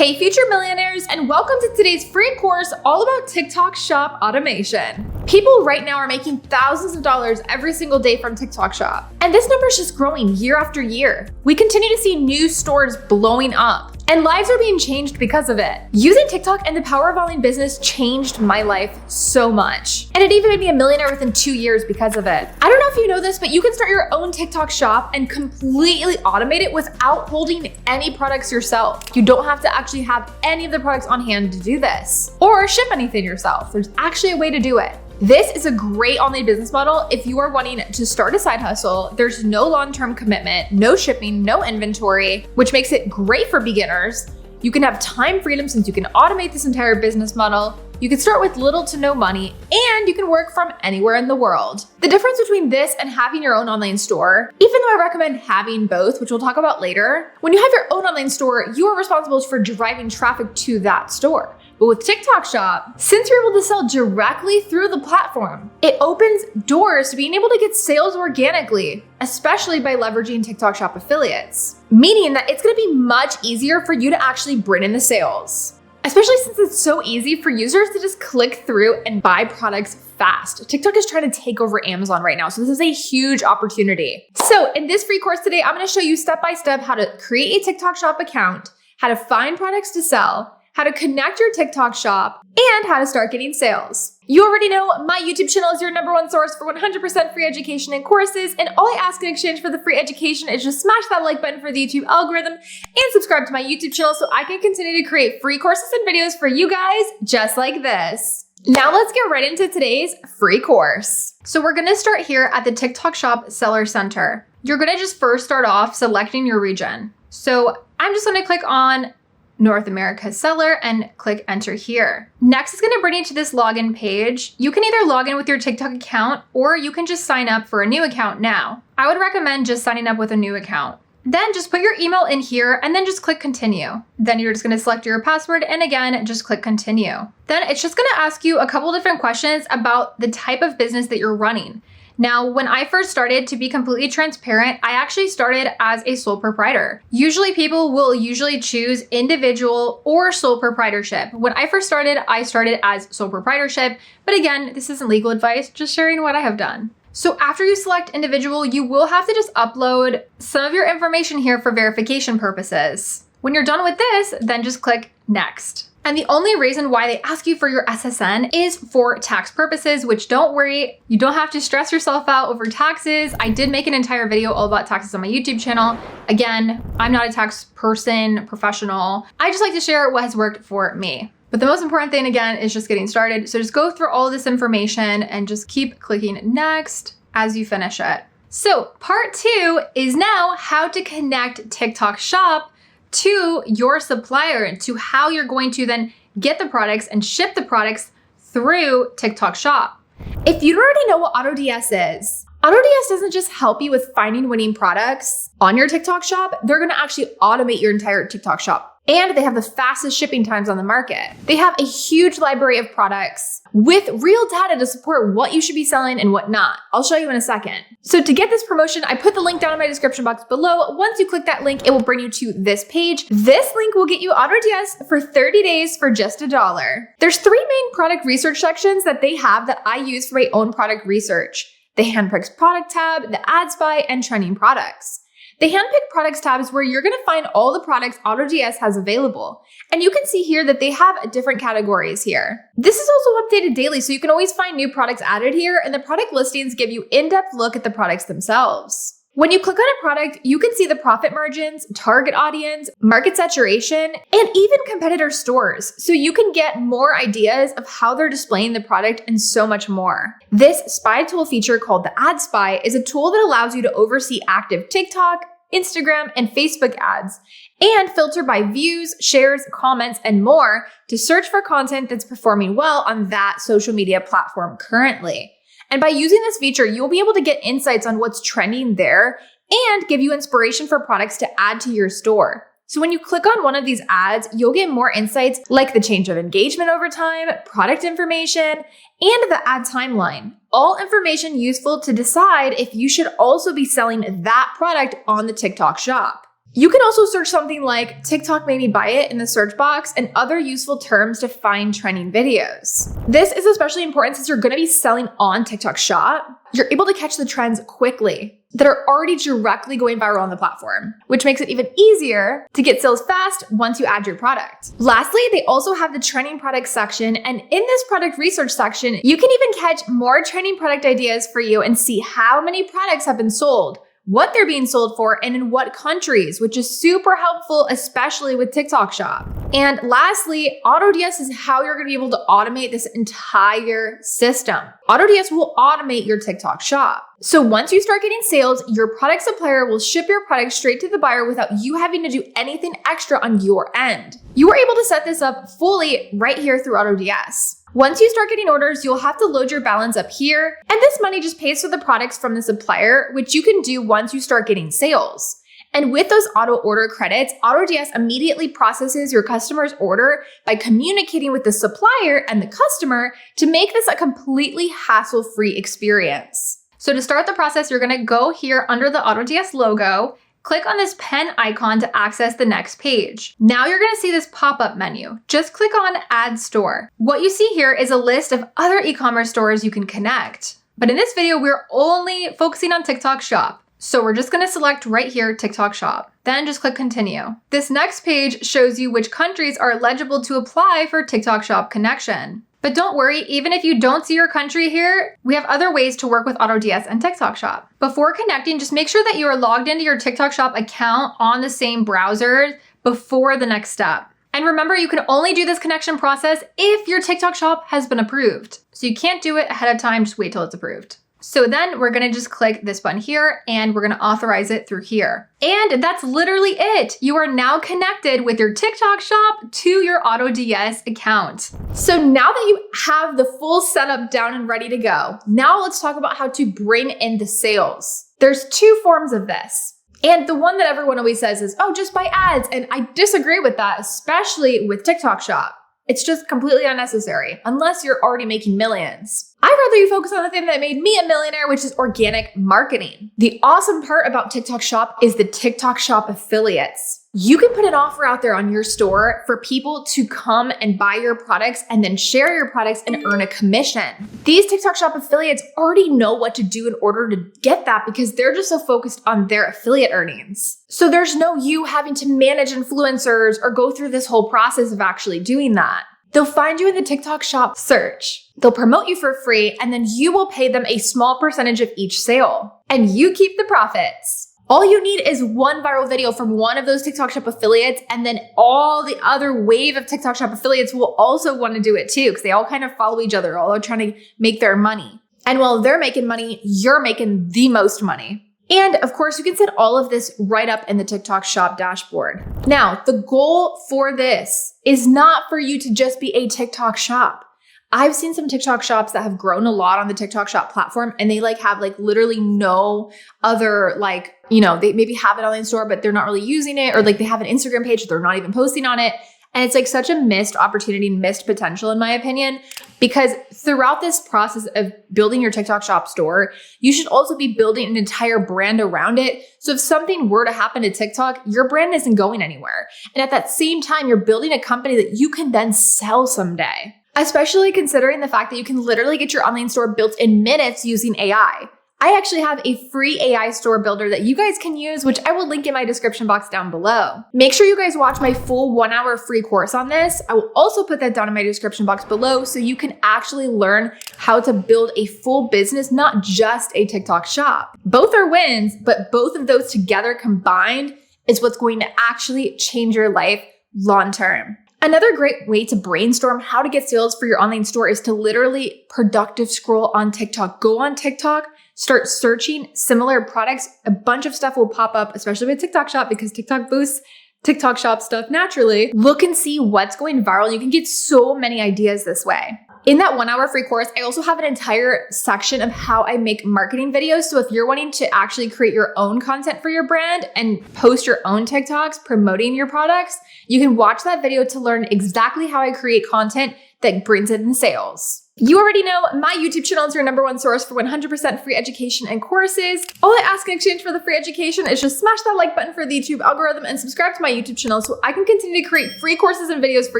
Hey future millionaires, and welcome to today's free course all about TikTok Shop automation. People right now are making thousands of dollars every single day from TikTok Shop, and this number is just growing year after year. We continue to see new stores blowing up, and lives are being changed because of it. Using TikTok and the power of online business changed my life so much, and it even made me a millionaire within 2 years because of it. I don't know if you know this, but you can start your own TikTok Shop and completely automate it without holding any products yourself. You don't have to actually have any of the products on hand to do this, or ship anything yourself. There's actually a way to do it. This is a great online business model if you are wanting to start a side hustle. There's no long-term commitment, no shipping, no inventory, which makes it great for beginners. You can have time freedom since you can automate this entire business model. You can start with little to no money, and you can work from anywhere in the world. The difference between this and having your own online store, even though I recommend having both, which we'll talk about later, when you have your own online store, you are responsible for driving traffic to that store. But with TikTok Shop, since you're able to sell directly through the platform, it opens doors to being able to get sales organically, especially by leveraging TikTok Shop affiliates, meaning that it's gonna be much easier for you to actually bring in the sales. Especially since it's so easy for users to just click through and buy products fast. TikTok is trying to take over Amazon right now, so this is a huge opportunity. So in this free course today, I'm gonna show you step-by-step how to create a TikTok Shop account, how to find products to sell, how to connect your TikTok Shop, and how to start getting sales. You already know my YouTube channel is your #1 source for 100% free education and courses, and all I ask in exchange for the free education is just smash that like button for the YouTube algorithm and subscribe to my YouTube channel so I can continue to create free courses and videos for you guys just like this. Now let's get right into today's free course. So we're gonna start here at the TikTok Shop Seller Center. You're gonna just first start off selecting your region. So I'm just gonna click on North America seller and click enter here. Next is gonna bring you to this login page. You can either log in with your TikTok account or you can just sign up for a new account now. I would recommend just signing up with a new account. Then just put your email in here and then just click continue. Then you're just gonna select your password and again, just click continue. Then it's just gonna ask you a couple different questions about the type of business that you're running. Now, when I first started, to be completely transparent, I actually started as a sole proprietor. Usually people will choose individual or sole proprietorship. When I first started, I started as sole proprietorship, but again, this isn't legal advice, just sharing what I have done. So after you select individual, you will have to just upload some of your information here for verification purposes. When you're done with this, then just click next. And the only reason why they ask you for your SSN is for tax purposes, which don't worry, you don't have to stress yourself out over taxes. I did make an entire video all about taxes on my YouTube channel. Again, I'm not a tax person, professional. I just like to share what has worked for me. But the most important thing again is just getting started. So just go through all of this information and just keep clicking next as you finish it. So part 2 is now how to connect TikTok Shop to your supplier and to how you're going to then get the products and ship the products through TikTok Shop. If you already know what AutoDS is, AutoDS doesn't just help you with finding winning products on your TikTok Shop, they're gonna actually automate your entire TikTok Shop. And they have the fastest shipping times on the market. They have a huge library of products with real data to support what you should be selling and what not. I'll show you in a second. So to get this promotion, I put the link down in my description box below. Once you click that link, it will bring you to this page. This link will get you AutoDS for 30 days for just $1. There's 3 main product research sections that they have that I use for my own product research: the handpicked product tab, the ad spy, and trending products. The handpicked products tab is where you're gonna find all the products AutoDS has available. And you can see here that they have different categories here. This is also updated daily, so you can always find new products added here, and the product listings give you in-depth look at the products themselves. When you click on a product, you can see the profit margins, target audience, market saturation, and even competitor stores. So you can get more ideas of how they're displaying the product and so much more. This spy tool feature called the Ad Spy is a tool that allows you to oversee active TikTok, Instagram, and Facebook ads, and filter by views, shares, comments, and more to search for content that's performing well on that social media platform currently. And by using this feature, you'll be able to get insights on what's trending there and give you inspiration for products to add to your store. So when you click on one of these ads, you'll get more insights like the change of engagement over time, product information, and the ad timeline. All information useful to decide if you should also be selling that product on the TikTok Shop. You can also search something like TikTok made me buy it in the search box and other useful terms to find trending videos. This is especially important since you're going to be selling on TikTok Shop. You're able to catch the trends quickly that are already directly going viral on the platform, which makes it even easier to get sales fast once you add your product. Lastly, they also have the trending product section, and in this product research section, you can even catch more trending product ideas for you and see how many products have been sold, what they're being sold for, and in what countries, which is super helpful, especially with TikTok Shop. And lastly, AutoDS is how you're gonna be able to automate this entire system. AutoDS will automate your TikTok Shop. So once you start getting sales, your product supplier will ship your product straight to the buyer without you having to do anything extra on your end. You are able to set this up fully right here through AutoDS. Once you start getting orders, you'll have to load your balance up here, and this money just pays for the products from the supplier, which you can do once you start getting sales. And with those auto order credits, AutoDS immediately processes your customer's order by communicating with the supplier and the customer to make this a completely hassle-free experience. So to start the process, you're gonna go here under the AutoDS logo, click on this pen icon to access the next page. Now you're gonna see this pop-up menu. Just click on Add Store. What you see here is a list of other e-commerce stores you can connect. But in this video, we're only focusing on TikTok Shop. So we're just gonna select right here, TikTok Shop. Then just click Continue. This next page shows you which countries are eligible to apply for TikTok Shop connection. But don't worry, even if you don't see your country here, we have other ways to work with AutoDS and TikTok Shop. Before connecting, just make sure that you are logged into your TikTok Shop account on the same browser before the next step. And remember, you can only do this connection process if your TikTok Shop has been approved. So you can't do it ahead of time, just wait till it's approved. So then we're gonna just click this button here and we're gonna authorize it through here. And that's literally it. You are now connected with your TikTok Shop to your AutoDS account. So now that you have the full setup down and ready to go, now let's talk about how to bring in the sales. There's two forms of this. And the one that everyone always says is, oh, just buy ads. And I disagree with that, especially with TikTok Shop. It's just completely unnecessary unless you're already making millions. I'd rather you focus on the thing that made me a millionaire, which is organic marketing. The awesome part about TikTok Shop is the TikTok Shop affiliates. You can put an offer out there on your store for people to come and buy your products and then share your products and earn a commission. These TikTok Shop affiliates already know what to do in order to get that because they're just so focused on their affiliate earnings. So there's no you having to manage influencers or go through this whole process of actually doing that. They'll find you in the TikTok Shop search. They'll promote you for free, and then you will pay them a small percentage of each sale. And you keep the profits. All you need is one viral video from one of those TikTok Shop affiliates, and then all the other wave of TikTok Shop affiliates will also want to do it too, because they all kind of follow each other, all trying to make their money. And while they're making money, you're making the most money. And of course, you can set all of this right up in the TikTok Shop dashboard. Now, the goal for this is not for you to just be a TikTok Shop. I've seen some TikTok shops that have grown a lot on the TikTok Shop platform, and they have literally no other they maybe have an online store, but they're not really using it, or they have an Instagram page, they're not even posting on it. And it's such a missed opportunity, missed potential in my opinion, because throughout this process of building your TikTok Shop store, you should also be building an entire brand around it. So if something were to happen to TikTok, your brand isn't going anywhere. And at that same time, you're building a company that you can then sell someday. Especially considering the fact that you can literally get your online store built in minutes using AI. I actually have a free AI store builder that you guys can use, which I will link in my description box down below. Make sure you guys watch my full 1 hour free course on this. I will also put that down in my description box below so you can actually learn how to build a full business, not just a TikTok shop. Both are wins, but both of those together combined is what's going to actually change your life long term. Another great way to brainstorm how to get sales for your online store is to literally productive scroll on TikTok. Go on TikTok, start searching similar products. A bunch of stuff will pop up, especially with TikTok Shop, because TikTok boosts TikTok Shop stuff naturally. Look and see what's going viral. You can get so many ideas this way. In that 1 hour free course, I also have an entire section of how I make marketing videos. So if you're wanting to actually create your own content for your brand and post your own TikToks promoting your products, you can watch that video to learn exactly how I create content that brings in sales. You already know my YouTube channel is your #1 source for 100% free education and courses. All I ask in exchange for the free education is just smash that like button for the YouTube algorithm and subscribe to my YouTube channel so I can continue to create free courses and videos for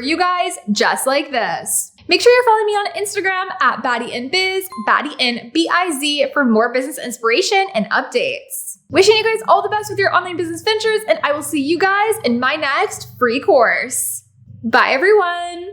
you guys just like this. Make sure you're following me on Instagram at BaddieInBiz, BaddieInBiz for more business inspiration and updates. Wishing you guys all the best with your online business ventures, and I will see you guys in my next free course. Bye everyone.